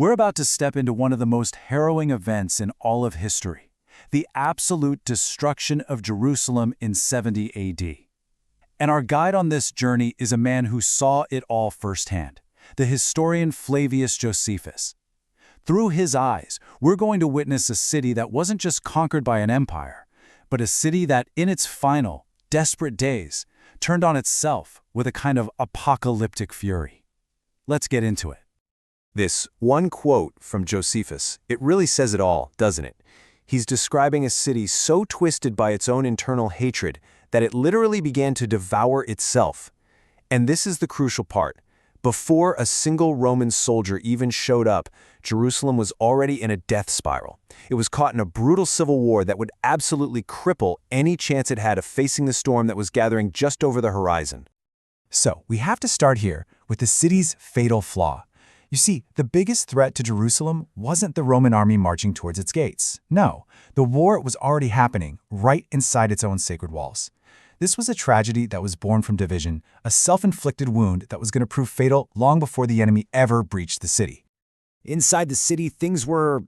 We're about to step into one of the most harrowing events in all of history, the absolute destruction of Jerusalem in 70 AD. And our guide on this journey is a man who saw it all firsthand, the historian Flavius Josephus. Through his eyes, we're going to witness a city that wasn't just conquered by an empire, but a city that, in its final, desperate days, turned on itself with a kind of apocalyptic fury. Let's get into it. This one quote from Josephus, it really says it all, doesn't it? He's describing a city so twisted by its own internal hatred that it literally began to devour itself. And this is the crucial part. Before a single Roman soldier even showed up, Jerusalem was already in a death spiral. It was caught in a brutal civil war that would absolutely cripple any chance it had of facing the storm that was gathering just over the horizon. So, we have to start here with the city's fatal flaw. You see, the biggest threat to Jerusalem wasn't the Roman army marching towards its gates. No, the war was already happening right inside its own sacred walls. This was a tragedy that was born from division, a self-inflicted wound that was going to prove fatal long before the enemy ever breached the city. Inside the city, things were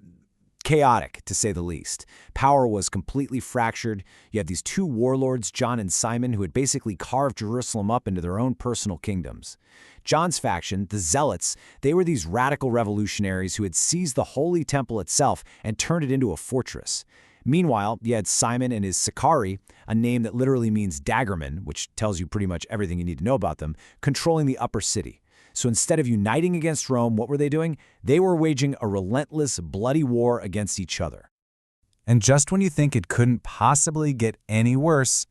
chaotic, to say the least. Power was completely fractured. You had these two warlords, John and Simon, who had basically carved Jerusalem up into their own personal kingdoms. John's faction, the Zealots, they were these radical revolutionaries who had seized the Holy Temple itself and turned it into a fortress. Meanwhile, you had Simon and his Sicarii, a name that literally means daggerman, which tells you pretty much everything you need to know about them, controlling the upper city. So instead of uniting against Rome, what were they doing? They were waging a relentless, bloody war against each other. And just when you think it couldn't possibly get any worse,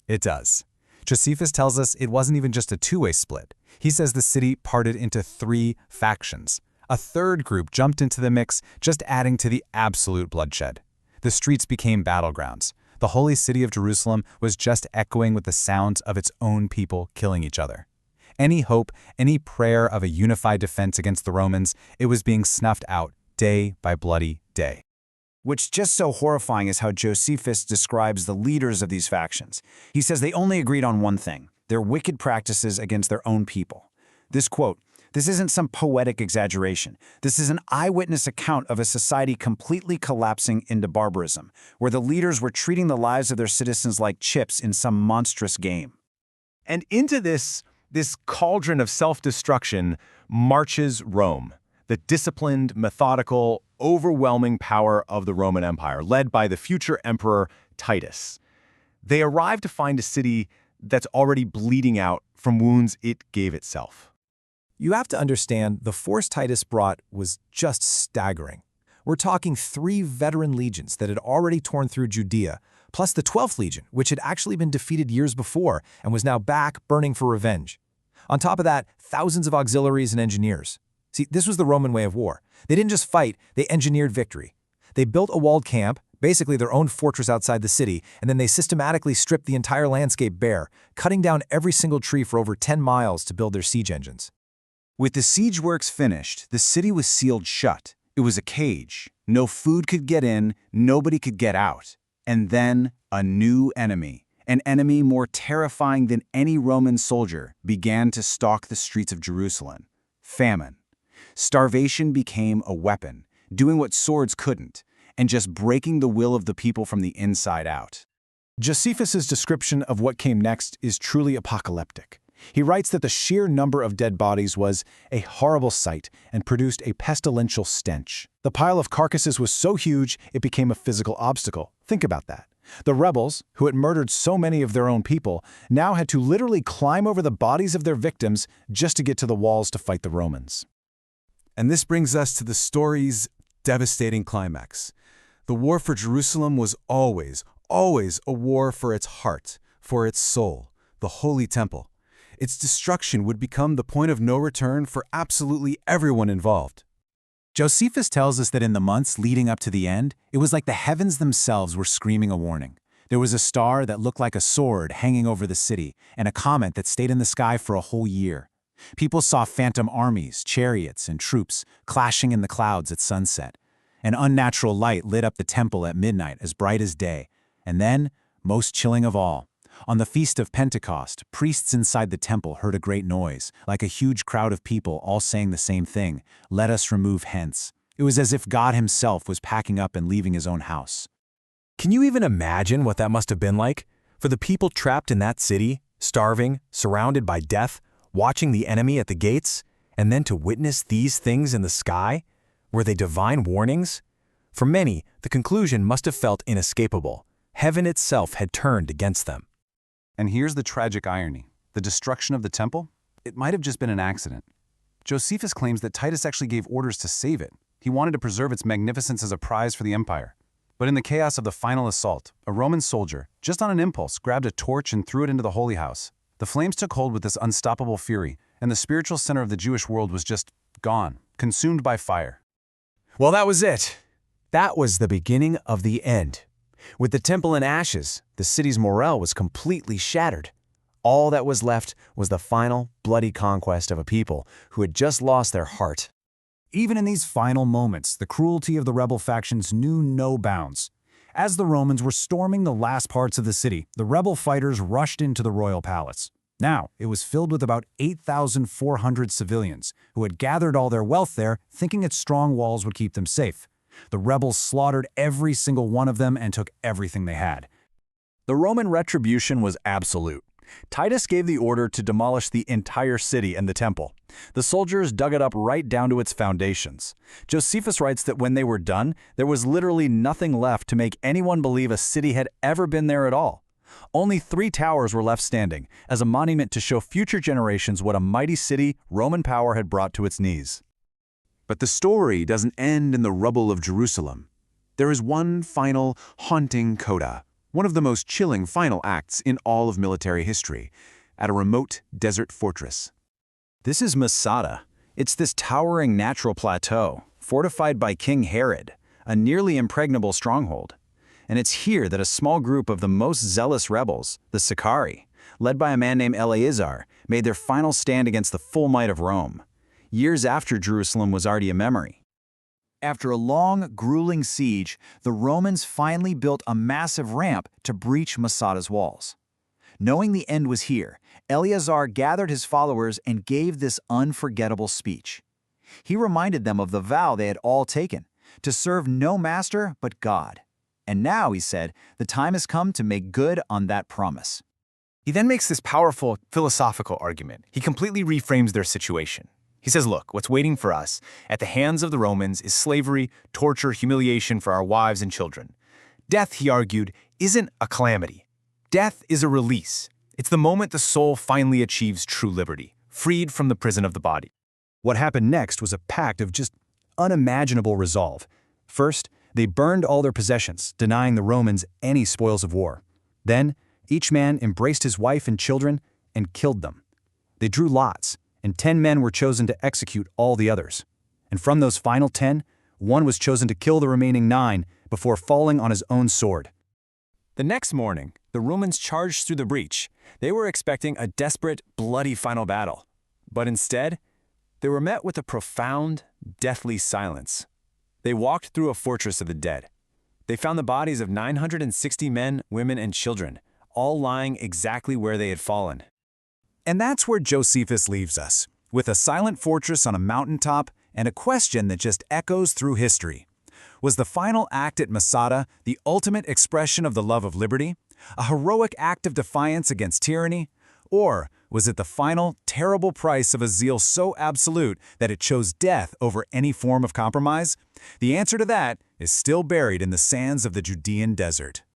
it does. Josephus tells us it wasn't even just a two-way split. He says the city parted into 3 factions. A third group jumped into the mix, just adding to the absolute bloodshed. The streets became battlegrounds. The holy city of Jerusalem was just echoing with the sounds of its own people killing each other. Any hope, any prayer of a unified defense against the Romans, it was being snuffed out day by bloody day. What's just so horrifying is how Josephus describes the leaders of these factions. He says they only agreed on one thing: their wicked practices against their own people. This quote, "This isn't some poetic exaggeration. This is an eyewitness account of a society completely collapsing into barbarism, where the leaders were treating the lives of their citizens like chips in some monstrous game." And into this cauldron of self-destruction marches Rome, the disciplined, methodical, overwhelming power of the Roman Empire, led by the future emperor Titus. They arrive to find a city that's already bleeding out from wounds it gave itself. You have to understand, the force Titus brought was just staggering. We're talking 3 veteran legions that had already torn through Judea, plus the 12th Legion, which had actually been defeated years before and was now back burning for revenge. On top of that, thousands of auxiliaries and engineers. See, this was the Roman way of war. They didn't just fight, they engineered victory. They built a walled camp, basically their own fortress outside the city, and then they systematically stripped the entire landscape bare, cutting down every single tree for over 10 miles to build their siege engines. With the siege works finished, the city was sealed shut. It was a cage. No food could get in, nobody could get out. And then a new enemy, an enemy more terrifying than any Roman soldier, began to stalk the streets of Jerusalem: famine. Starvation became a weapon, doing what swords couldn't, and just breaking the will of the people from the inside out. Josephus's description of what came next is truly apocalyptic. He writes that the sheer number of dead bodies was a horrible sight and produced a pestilential stench. The pile of carcasses was so huge it became a physical obstacle. Think about that. The rebels, who had murdered so many of their own people, now had to literally climb over the bodies of their victims just to get to the walls to fight the Romans. And this brings us to the story's devastating climax. The war for Jerusalem was always a war for its heart, for its soul, the Holy Temple. Its destruction would become the point of no return for absolutely everyone involved. Josephus tells us that in the months leading up to the end, it was like the heavens themselves were screaming a warning. There was a star that looked like a sword hanging over the city, and a comet that stayed in the sky for a whole year. People saw phantom armies, chariots, and troops clashing in the clouds at sunset. An unnatural light lit up the temple at midnight as bright as day. And then, most chilling of all, On the Feast of Pentecost, priests inside the temple heard a great noise, like a huge crowd of people all saying the same thing, "Let us remove hence." It was as if God himself was packing up and leaving his own house. Can you even imagine what that must have been like? For the people trapped in that city, starving, surrounded by death, watching the enemy at the gates, and then to witness these things in the sky? Were they divine warnings? For many, the conclusion must have felt inescapable. Heaven itself had turned against them. And here's the tragic irony. The destruction of the temple? It might have just been an accident. Josephus claims that Titus actually gave orders to save it. He wanted to preserve its magnificence as a prize for the empire. But in the chaos of the final assault, a Roman soldier, just on an impulse, grabbed a torch and threw it into the holy house. The flames took hold with this unstoppable fury, and the spiritual center of the Jewish world was just gone, consumed by fire. Well, that was it. That was the beginning of the end. With the temple in ashes, the city's morale was completely shattered. All that was left was the final, bloody conquest of a people who had just lost their heart. Even in these final moments, the cruelty of the rebel factions knew no bounds. As the Romans were storming the last parts of the city, the rebel fighters rushed into the royal palace. Now, it was filled with about 8,400 civilians who had gathered all their wealth there, thinking its strong walls would keep them safe. The rebels slaughtered every single one of them and took everything they had. The Roman retribution was absolute. Titus gave the order to demolish the entire city and the temple. The soldiers dug it up right down to its foundations. Josephus writes that when they were done, there was literally nothing left to make anyone believe a city had ever been there at all. Only 3 towers were left standing, as a monument to show future generations what a mighty city Roman power had brought to its knees. But the story doesn't end in the rubble of Jerusalem. There is one final, haunting coda, one of the most chilling final acts in all of military history, at a remote desert fortress. This is Masada. It's this towering natural plateau, fortified by King Herod, a nearly impregnable stronghold. And it's here that a small group of the most zealous rebels, the Sicarii, led by a man named Eleazar, made their final stand against the full might of Rome, years after Jerusalem was already a memory. After a long, grueling siege, the Romans finally built a massive ramp to breach Masada's walls. Knowing the end was here, Eleazar gathered his followers and gave this unforgettable speech. He reminded them of the vow they had all taken, to serve no master but God. And now, he said, the time has come to make good on that promise. He then makes this powerful philosophical argument. He completely reframes their situation. He says, look, what's waiting for us at the hands of the Romans is slavery, torture, humiliation for our wives and children. Death, he argued, isn't a calamity. Death is a release. It's the moment the soul finally achieves true liberty, freed from the prison of the body. What happened next was a pact of just unimaginable resolve. First, they burned all their possessions, denying the Romans any spoils of war. Then, each man embraced his wife and children and killed them. They drew lots, and 10 men were chosen to execute all the others. And from those final 10, one was chosen to kill the remaining 9 before falling on his own sword. The next morning, the Romans charged through the breach. They were expecting a desperate, bloody final battle. But instead, they were met with a profound, deathly silence. They walked through a fortress of the dead. They found the bodies of 960 men, women, and children, all lying exactly where they had fallen. And that's where Josephus leaves us, with a silent fortress on a mountaintop and a question that just echoes through history. Was the final act at Masada the ultimate expression of the love of liberty, a heroic act of defiance against tyranny, or was it the final, terrible price of a zeal so absolute that it chose death over any form of compromise? The answer to that is still buried in the sands of the Judean desert.